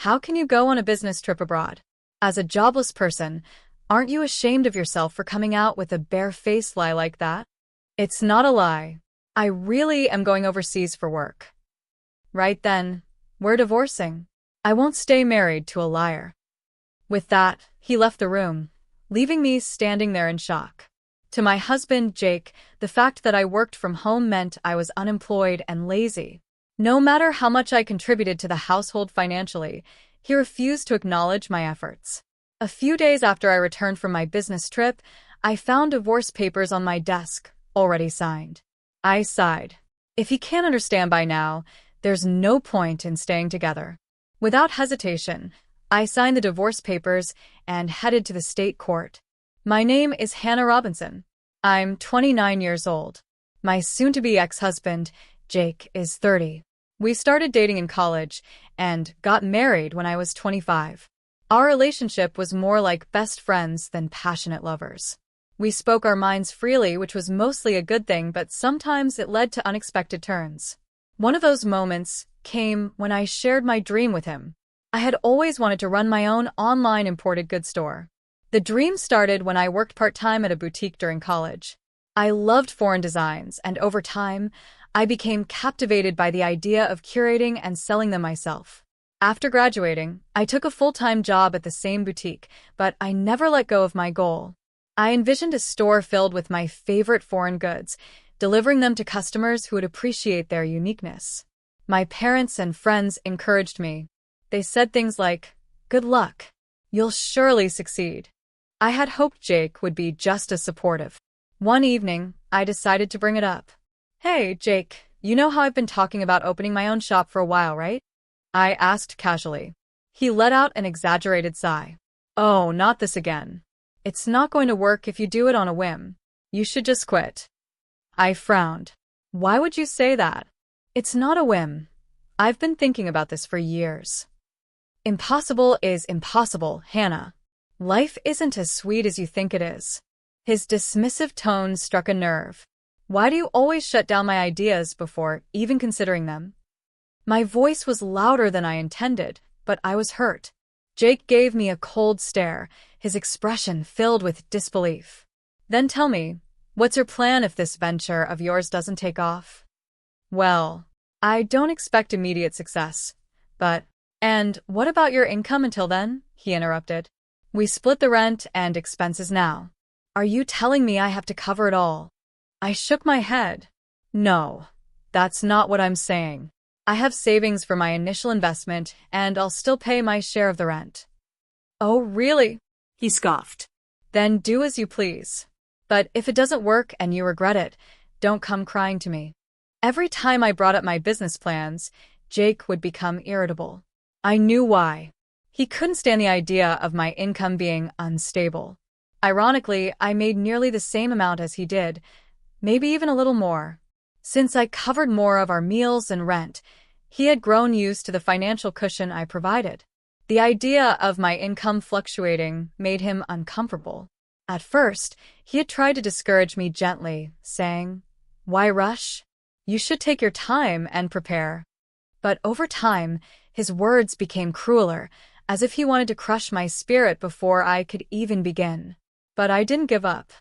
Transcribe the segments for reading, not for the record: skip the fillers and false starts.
How can you go on a business trip abroad? As a jobless person, aren't you ashamed of yourself for coming out with a bare-faced lie like that? It's not a lie. I really am going overseas for work. Right then, we're divorcing. I won't stay married to a liar. With that, he left the room, leaving me standing there in shock. To my husband, Jake, the fact that I worked from home meant I was unemployed and lazy. No matter how much I contributed to the household financially, he refused to acknowledge my efforts. A few days after I returned from my business trip, I found divorce papers on my desk, already signed. I sighed. If he can't understand by now, there's no point in staying together. Without hesitation, I signed the divorce papers and headed to the state court. My name is Hannah Robinson. I'm 29 years old. My soon-to-be ex-husband, Jake, is 30. We started dating in college and got married when I was 25. Our relationship was more like best friends than passionate lovers. We spoke our minds freely, which was mostly a good thing, but sometimes it led to unexpected turns. One of those moments came when I shared my dream with him. I had always wanted to run my own online imported goods store. The dream started when I worked part-time at a boutique during college. I loved foreign designs, and over time, I became captivated by the idea of curating and selling them myself. After graduating, I took a full-time job at the same boutique, but I never let go of my goal. I envisioned a store filled with my favorite foreign goods, delivering them to customers who would appreciate their uniqueness. My parents and friends encouraged me. They said things like, "Good luck. You'll surely succeed." I had hoped Jake would be just as supportive. One evening, I decided to bring it up. "Hey, Jake, you know how I've been talking about opening my own shop for a while, right?" I asked casually. He let out an exaggerated sigh. "Oh, not this again. It's not going to work if you do it on a whim. You should just quit." I frowned. "Why would you say that?" "It's not a whim. I've been thinking about this for years." "Impossible is impossible, Hannah. Life isn't as sweet as you think it is." His dismissive tone struck a nerve. "Why do you always shut down my ideas before even considering them?" My voice was louder than I intended, but I was hurt. Jake gave me a cold stare, his expression filled with disbelief. "Then tell me, what's your plan if this venture of yours doesn't take off?" "Well, I don't expect immediate success, but—" "And what about your income until then?" he interrupted. "We split the rent and expenses now. Are you telling me I have to cover it all?" I shook my head. "No, that's not what I'm saying. I have savings for my initial investment, and I'll still pay my share of the rent." "Oh, really?" he scoffed. "Then do as you please. But if it doesn't work and you regret it, don't come crying to me." Every time I brought up my business plans, Jake would become irritable. I knew why. He couldn't stand the idea of my income being unstable. Ironically, I made nearly the same amount as he did, maybe even a little more. Since I covered more of our meals and rent, he had grown used to the financial cushion I provided. The idea of my income fluctuating made him uncomfortable. At first, he had tried to discourage me gently, saying, "Why rush? You should take your time and prepare." But over time, his words became crueler, as if he wanted to crush my spirit before I could even begin. But I didn't give up.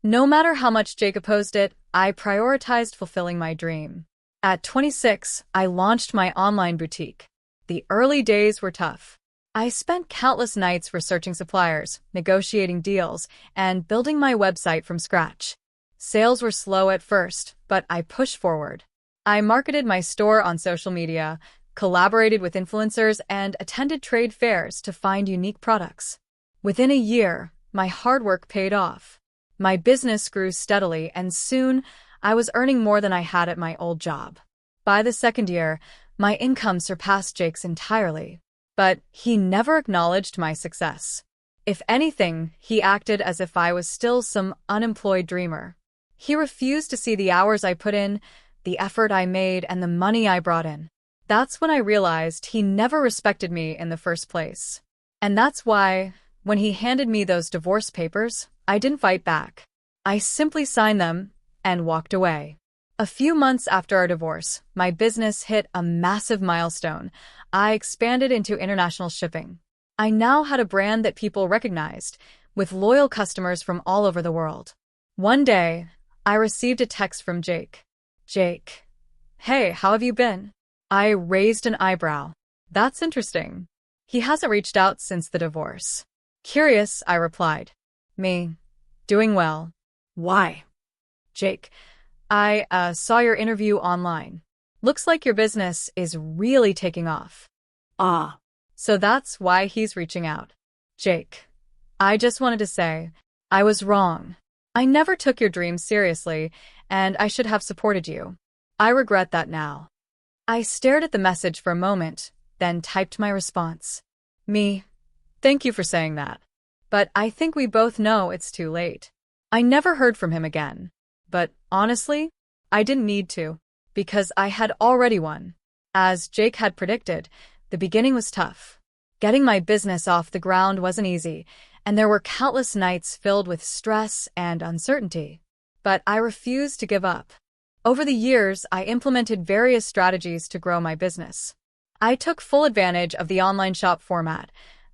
No matter how much Jake opposed it, I prioritized fulfilling my dream. At 26, I launched my online boutique. The early days were tough. I spent countless nights researching suppliers, negotiating deals, and building my website from scratch. Sales were slow at first, but I pushed forward. I marketed my store on social media, collaborated with influencers, and attended trade fairs to find unique products. Within a year, my hard work paid off. My business grew steadily, and soon I was earning more than I had at my old job. By the second year, my income surpassed Jake's entirely. But he never acknowledged my success. If anything, he acted as if I was still some unemployed dreamer. He refused to see the hours I put in, the effort I made, and the money I brought in. That's when I realized he never respected me in the first place. And that's why, when he handed me those divorce papers, I didn't fight back. I simply signed them and walked away. A few months after our divorce, my business hit a massive milestone. I expanded into international shipping. I now had a brand that people recognized, with loyal customers from all over the world. One day, I received a text from Jake. Jake, hey, how have you been? I raised an eyebrow. That's interesting. He hasn't reached out since the divorce. Curious, I replied. Me. Doing well. Why? Jake, I saw your interview online. Looks like your business is really taking off. Ah. So that's why he's reaching out. Jake, I just wanted to say, I was wrong. I never took your dreams seriously, and I should have supported you. I regret that now. I stared at the message for a moment, then typed my response. Me. Thank you for saying that. But I think we both know it's too late. I never heard from him again. But honestly, I didn't need to, because I had already won. As Jake had predicted, the beginning was tough. Getting my business off the ground wasn't easy, and there were countless nights filled with stress and uncertainty. But I refused to give up. Over the years, I implemented various strategies to grow my business. I took full advantage of the online shop format,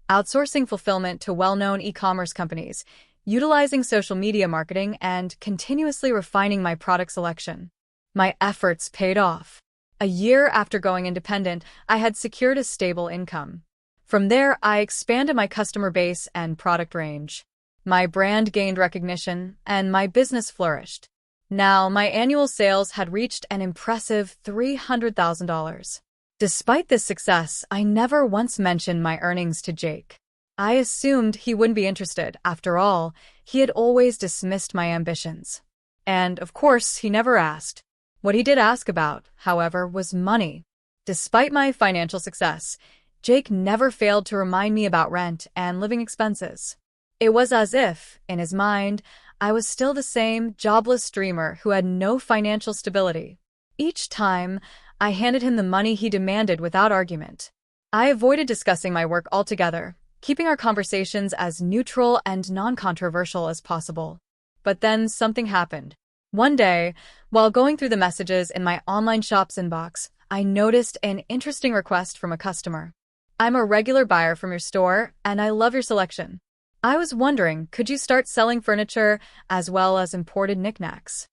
outsourcing fulfillment to well-known e-commerce companies, utilizing social media marketing, and continuously refining my product selection. My efforts paid off. A year after going independent, I had secured a stable income. From there, I expanded my customer base and product range. My brand gained recognition, and my business flourished. Now, my annual sales had reached an impressive $300,000. Despite this success, I never once mentioned my earnings to Jake. I assumed he wouldn't be interested. After all, he had always dismissed my ambitions. And, of course, he never asked. What he did ask about, however, was money. Despite my financial success, Jake never failed to remind me about rent and living expenses. It was as if, in his mind, I was still the same jobless dreamer who had no financial stability. Each time, I handed him the money he demanded without argument. I avoided discussing my work altogether, keeping our conversations as neutral and non-controversial as possible. But then something happened. One day, while going through the messages in my online shop's inbox, I noticed an interesting request from a customer. I'm a regular buyer from your store, and I love your selection. I was wondering, could you start selling furniture as well as imported knickknacks?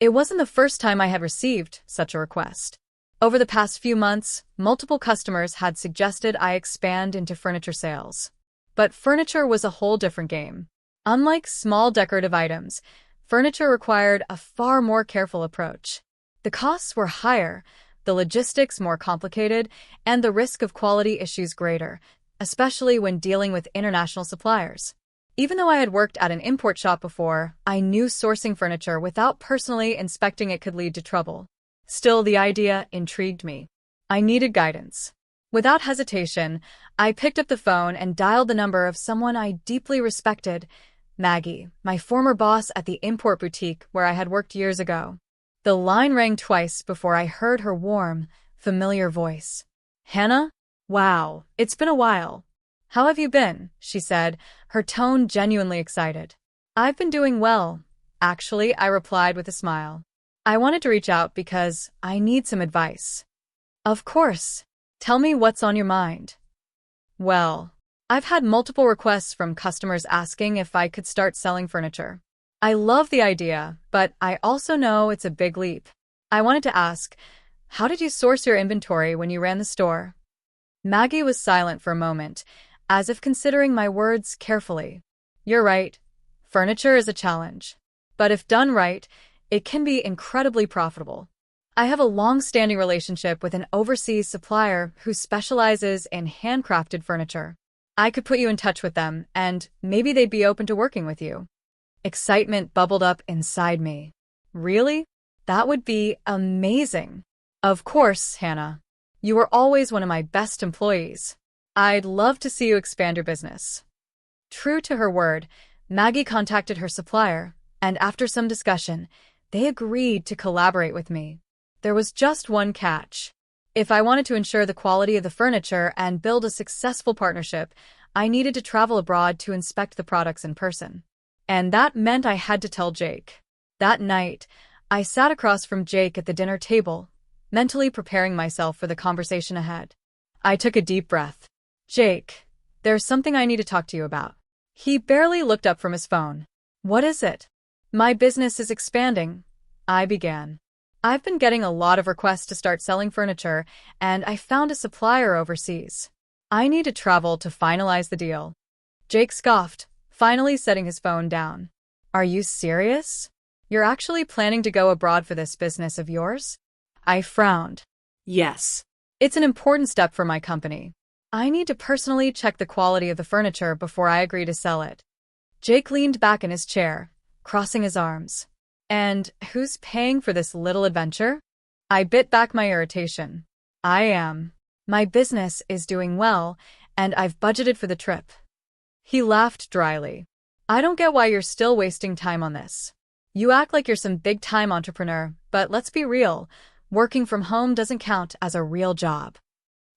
It wasn't the first time I had received such a request. Over the past few months, multiple customers had suggested I expand into furniture sales. But furniture was a whole different game. Unlike small decorative items, furniture required a far more careful approach. The costs were higher, the logistics more complicated, and the risk of quality issues greater, especially when dealing with international suppliers. Even though I had worked at an import shop before, I knew sourcing furniture without personally inspecting it could lead to trouble. Still, the idea intrigued me. I needed guidance. Without hesitation, I picked up the phone and dialed the number of someone I deeply respected, Maggie, my former boss at the import boutique where I had worked years ago. The line rang twice before I heard her warm, familiar voice. Hannah? Wow, it's been a while. How have you been? She said, her tone genuinely excited. I've been doing well. Actually, I replied with a smile. I wanted to reach out because I need some advice. Of course. Tell me what's on your mind. Well, I've had multiple requests from customers asking if I could start selling furniture. I love the idea, but I also know it's a big leap. I wanted to ask, how did you source your inventory when you ran the store? Maggie was silent for a moment, as if considering my words carefully. You're right. Furniture is a challenge. But if done right, it can be incredibly profitable. I have a long-standing relationship with an overseas supplier who specializes in handcrafted furniture. I could put you in touch with them, and maybe they'd be open to working with you. Excitement bubbled up inside me. Really? That would be amazing. Of course, Hannah. You were always one of my best employees. I'd love to see you expand your business. True to her word, Maggie contacted her supplier, and after some discussion, they agreed to collaborate with me. There was just one catch. If I wanted to ensure the quality of the furniture and build a successful partnership, I needed to travel abroad to inspect the products in person. And that meant I had to tell Jake. That night, I sat across from Jake at the dinner table, mentally preparing myself for the conversation ahead. I took a deep breath. Jake, there's something I need to talk to you about. He barely looked up from his phone. What is it? My business is expanding, I began. I've been getting a lot of requests to start selling furniture, and I found a supplier overseas. I need to travel to finalize the deal. Jake scoffed, finally setting his phone down. Are you serious? You're actually planning to go abroad for this business of yours? I frowned. Yes. It's an important step for my company. I need to personally check the quality of the furniture before I agree to sell it. Jake leaned back in his chair, crossing his arms. And who's paying for this little adventure? I bit back my irritation. I am. My business is doing well, and I've budgeted for the trip. He laughed dryly. I don't get why you're still wasting time on this. You act like you're some big-time entrepreneur, but let's be real. Working from home doesn't count as a real job.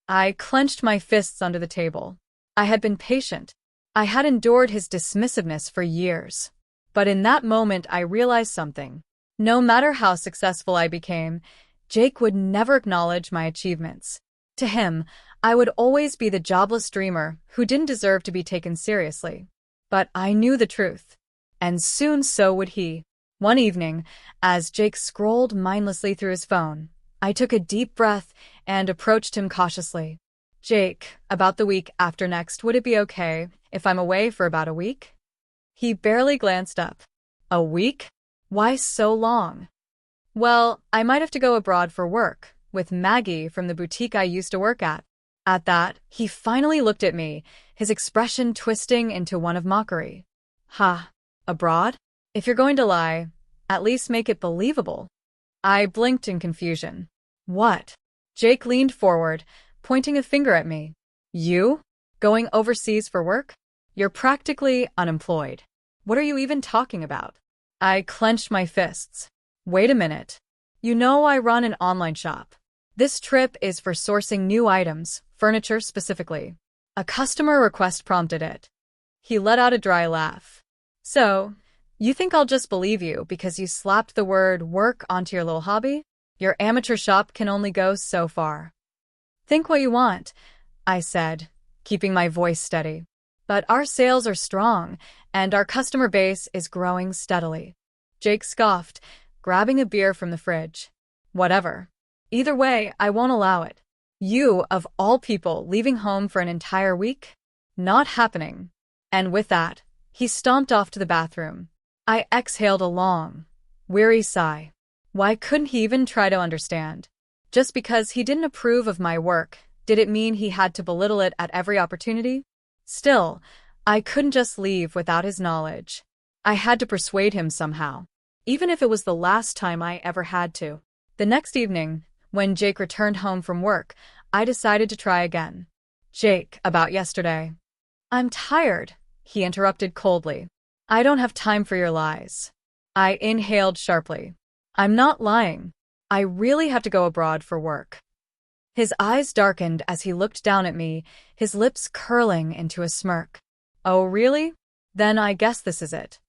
I clenched my fists under the table. I had been patient. I had endured his dismissiveness for years. But in that moment, I realized something. No matter how successful I became, Jake would never acknowledge my achievements. To him, I would always be the jobless dreamer who didn't deserve to be taken seriously. But I knew the truth. And soon so would he. One evening, as Jake scrolled mindlessly through his phone, I took a deep breath and approached him cautiously. Jake, about the week after next, would it be okay if I'm away for about a week? He barely glanced up. A week? Why so long? Well, I might have to go abroad for work, with Maggie from the boutique I used to work at. At that, he finally looked at me, his expression twisting into one of mockery. Ha, abroad? If you're going to lie, at least make it believable. I blinked in confusion. What? Jake leaned forward, pointing a finger at me. You? Going overseas for work? You're practically unemployed. What are you even talking about? I clenched my fists. Wait a minute. You know I run an online shop. This trip is for sourcing new items, furniture specifically. A customer request prompted it. He let out a dry laugh. So, you think I'll just believe you because you slapped the word work onto your little hobby? Your amateur shop can only go so far. Think what you want, I said, keeping my voice steady. But our sales are strong, and our customer base is growing steadily. Jake scoffed, grabbing a beer from the fridge. Whatever. Either way, I won't allow it. You, of all people, leaving home for an entire week? Not happening. And with that, he stomped off to the bathroom. I exhaled a long, weary sigh. Why couldn't he even try to understand? Just because he didn't approve of my work, did it mean he had to belittle it at every opportunity? Still, I couldn't just leave without his knowledge. I had to persuade him somehow, even if it was the last time I ever had to. The next evening, when Jake returned home from work, I decided to try again. Jake, about yesterday. I'm tired, he interrupted coldly. I don't have time for your lies. I inhaled sharply. I'm not lying. I really have to go abroad for work. His eyes darkened as he looked down at me, his lips curling into a smirk. Oh, really? Then I guess this is it.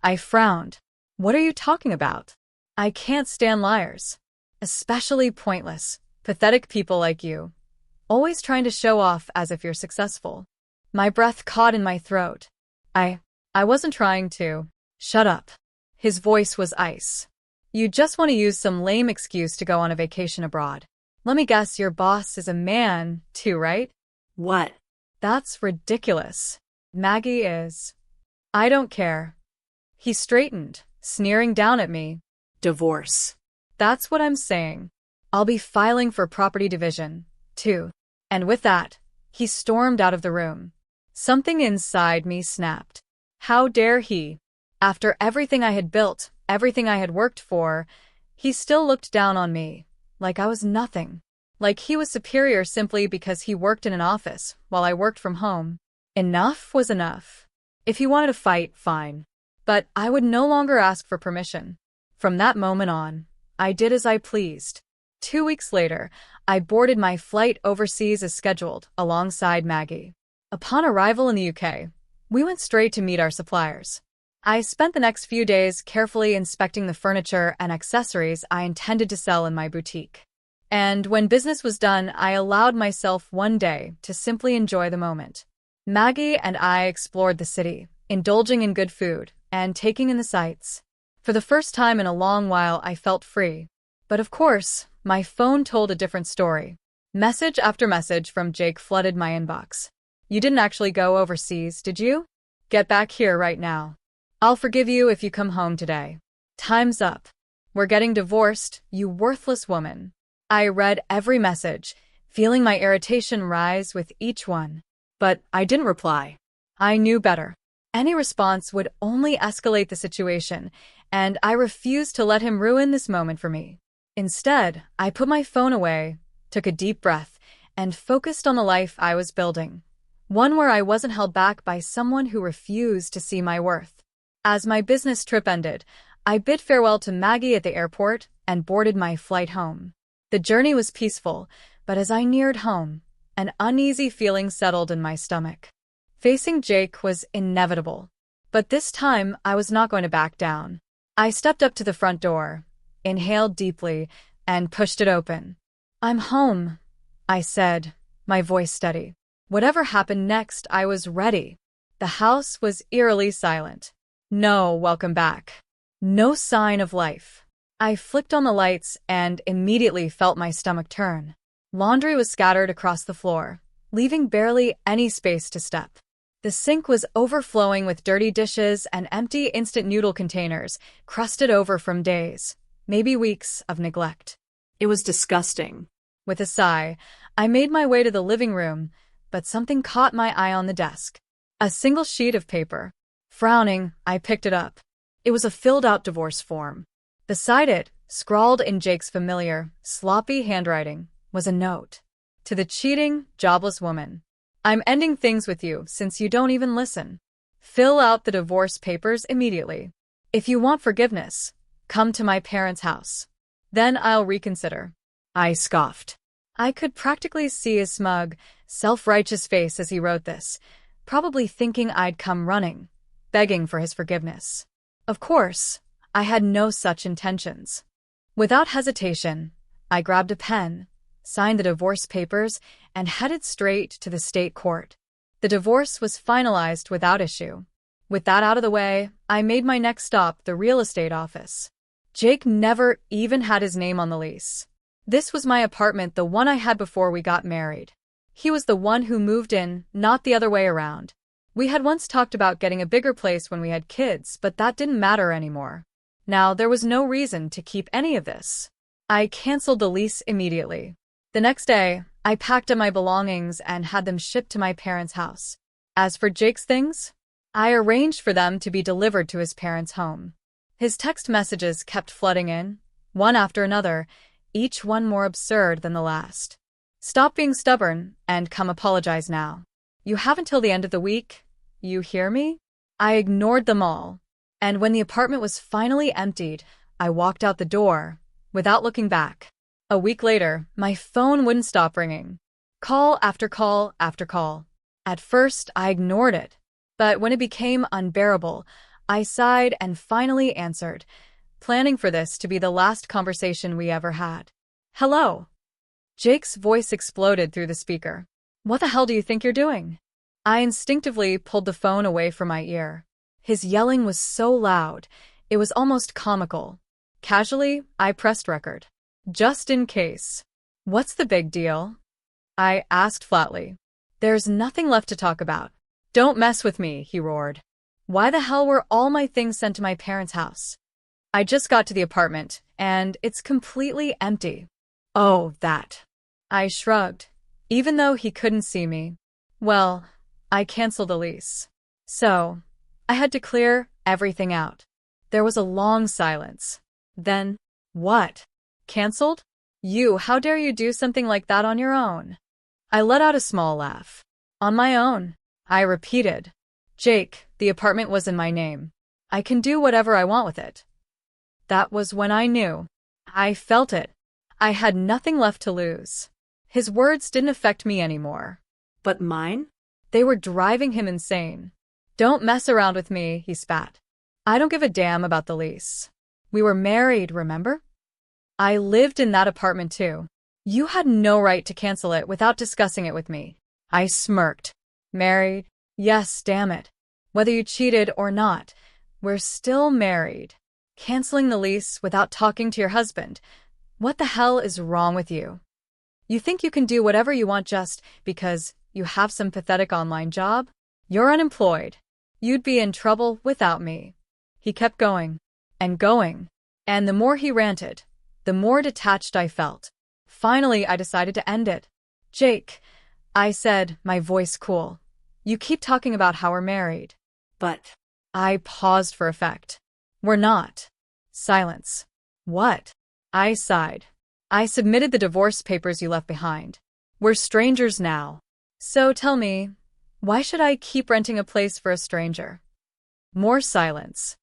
I frowned. What are you talking about? I can't stand liars. Especially pointless, pathetic people like you. Always trying to show off as if you're successful. My breath caught in my throat. I wasn't trying to. Shut up. His voice was ice. You just want to use some lame excuse to go on a vacation abroad. Let me guess, your boss is a man, too, right? What? That's ridiculous. Maggie is. I don't care. He straightened, sneering down at me. Divorce. That's what I'm saying. I'll be filing for property division, too. And with that, he stormed out of the room. Something inside me snapped. How dare he? After everything I had built, everything I had worked for, he still looked down on me, like I was nothing. Like he was superior simply because he worked in an office, while I worked from home. Enough was enough. If he wanted to fight, fine. But I would no longer ask for permission. From that moment on, I did as I pleased. 2 weeks later, I boarded my flight overseas as scheduled, alongside Maggie. Upon arrival in the UK, we went straight to meet our suppliers. I spent the next few days carefully inspecting the furniture and accessories I intended to sell in my boutique. And when business was done, I allowed myself one day to simply enjoy the moment. Maggie and I explored the city, indulging in good food and taking in the sights. For the first time in a long while, I felt free. But of course, my phone told a different story. Message after message from Jake flooded my inbox. You didn't actually go overseas, did you? Get back here right now. I'll forgive you if you come home today. Time's up. We're getting divorced, you worthless woman. I read every message, feeling my irritation rise with each one. But I didn't reply. I knew better. Any response would only escalate the situation, and I refused to let him ruin this moment for me. Instead, I put my phone away, took a deep breath, and focused on the life I was building. One where I wasn't held back by someone who refused to see my worth. As my business trip ended, I bid farewell to Maggie at the airport and boarded my flight home. The journey was peaceful, but as I neared home, an uneasy feeling settled in my stomach. Facing Jake was inevitable. But this time, I was not going to back down. I stepped up to the front door, inhaled deeply, and pushed it open. I'm home, I said, my voice steady. Whatever happened next, I was ready. The house was eerily silent. No welcome back. No sign of life. I flicked on the lights and immediately felt my stomach turn. Laundry was scattered across the floor, leaving barely any space to step. The sink was overflowing with dirty dishes and empty instant noodle containers, crusted over from days, maybe weeks, of neglect. It was disgusting. With a sigh, I made my way to the living room, but something caught my eye on the desk. A single sheet of paper. Frowning, I picked it up. It was a filled-out divorce form. Beside it, scrawled in Jake's familiar, sloppy handwriting, was a note. To the cheating, jobless woman. I'm ending things with you since you don't even listen. Fill out the divorce papers immediately. If you want forgiveness, come to my parents' house. Then I'll reconsider. I scoffed. I could practically see his smug, self-righteous face as he wrote this, probably thinking I'd come running, begging for his forgiveness. Of course, I had no such intentions. Without hesitation, I grabbed a pen, signed the divorce papers, and headed straight to the state court. The divorce was finalized without issue. With that out of the way, I made my next stop the real estate office. Jake never even had his name on the lease. This was my apartment, the one I had before we got married. He was the one who moved in, not the other way around. We had once talked about getting a bigger place when we had kids, but that didn't matter anymore. Now, there was no reason to keep any of this. I canceled the lease immediately. The next day, I packed up my belongings and had them shipped to my parents' house. As for Jake's things, I arranged for them to be delivered to his parents' home. His text messages kept flooding in, one after another, each one more absurd than the last. Stop being stubborn and come apologize now. You have until the end of the week. You hear me? I ignored them all. And when the apartment was finally emptied, I walked out the door, without looking back. A week later, my phone wouldn't stop ringing. Call after call after call. At first, I ignored it. But when it became unbearable, I sighed and finally answered, planning for this to be the last conversation we ever had. Hello. Jake's voice exploded through the speaker. What the hell do you think you're doing? I instinctively pulled the phone away from my ear. His yelling was so loud, it was almost comical. Casually, I pressed record. Just in case. What's the big deal? I asked flatly. There's nothing left to talk about. Don't mess with me, he roared. Why the hell were all my things sent to my parents' house? I just got to the apartment, and it's completely empty. Oh, that. I shrugged, even though he couldn't see me. Well, I canceled the lease. So, I had to clear everything out. There was a long silence. Then, what? Canceled? How dare you do something like that on your own? I let out a small laugh. On my own, I repeated. Jake, the apartment was in my name. I can do whatever I want with it. That was when I knew. I felt it. I had nothing left to lose. His words didn't affect me anymore. But mine? They were driving him insane. Don't mess around with me, he spat. I don't give a damn about the lease. We were married, remember? I lived in that apartment too. You had no right to cancel it without discussing it with me. I smirked. Married? Yes, damn it. Whether you cheated or not, we're still married. Canceling the lease without talking to your husband. What the hell is wrong with you? You think you can do whatever you want just because you have some pathetic online job? You're unemployed. You'd be in trouble without me. He kept going and going, and the more he ranted, the more detached I felt. Finally, I decided to end it. Jake, I said, my voice cool. You keep talking about how we're married. But I paused for effect. We're not. Silence. What? I sighed. I submitted the divorce papers you left behind. We're strangers now. So tell me, why should I keep renting a place for a stranger? More silence.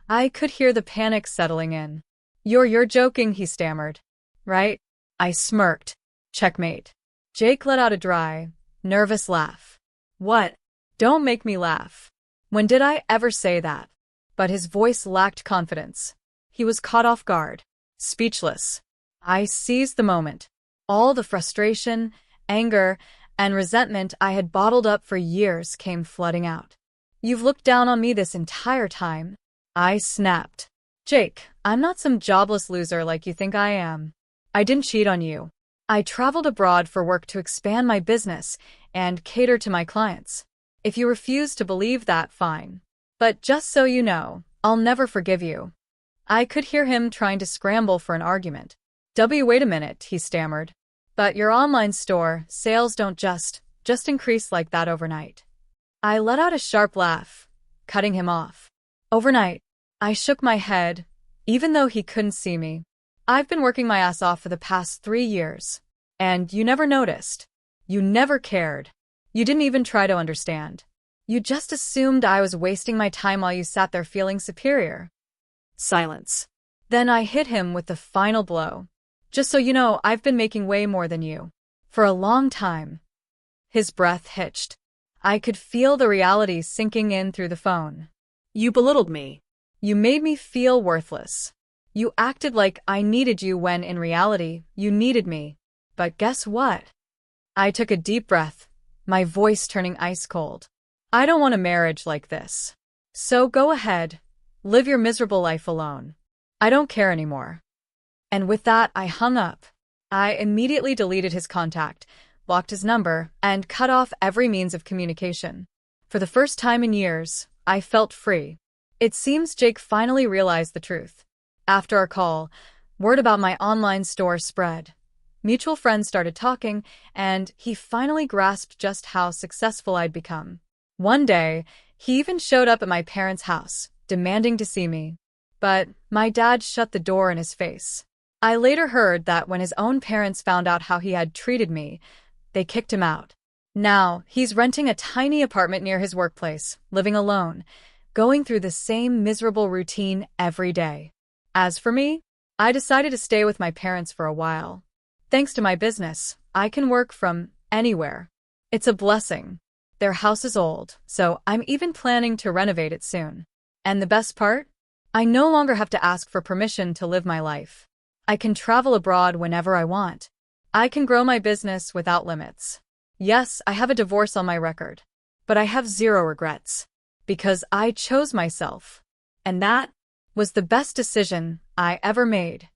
I could hear the panic settling in. You're joking, he stammered. Right? I smirked. Checkmate. Jake let out a dry, nervous laugh. What? Don't make me laugh. When did I ever say that? But his voice lacked confidence. He was caught off guard. Speechless. I seized the moment. All the frustration, anger, and resentment I had bottled up for years came flooding out. You've looked down on me this entire time. I snapped. Jake, I'm not some jobless loser like you think I am. I didn't cheat on you. I traveled abroad for work to expand my business and cater to my clients. If you refuse to believe that, fine. But just so you know, I'll never forgive you. I could hear him trying to scramble for an argument. Wait a minute, he stammered. But your online store, sales don't just increase like that overnight. I let out a sharp laugh, cutting him off. Overnight. I shook my head, even though he couldn't see me. I've been working my ass off for the past 3 years. And you never noticed. You never cared. You didn't even try to understand. You just assumed I was wasting my time while you sat there feeling superior. Silence. Then I hit him with the final blow. Just so you know, I've been making way more than you. For a long time. His breath hitched. I could feel the reality sinking in through the phone. You belittled me. You made me feel worthless. You acted like I needed you when in reality, you needed me. But guess what? I took a deep breath, my voice turning ice cold. I don't want a marriage like this. So go ahead, live your miserable life alone. I don't care anymore. And with that, I hung up. I immediately deleted his contact, blocked his number, and cut off every means of communication. For the first time in years, I felt free. It seems Jake finally realized the truth. After our call, word about my online store spread. Mutual friends started talking, and he finally grasped just how successful I'd become. One day, he even showed up at my parents' house, demanding to see me. But my dad shut the door in his face. I later heard that when his own parents found out how he had treated me, they kicked him out. Now, he's renting a tiny apartment near his workplace, living alone, going through the same miserable routine every day. As for me, I decided to stay with my parents for a while. Thanks to my business, I can work from anywhere. It's a blessing. Their house is old, so I'm even planning to renovate it soon. And the best part? I no longer have to ask for permission to live my life. I can travel abroad whenever I want. I can grow my business without limits. Yes, I have a divorce on my record, but I have zero regrets. Because I chose myself. And that was the best decision I ever made.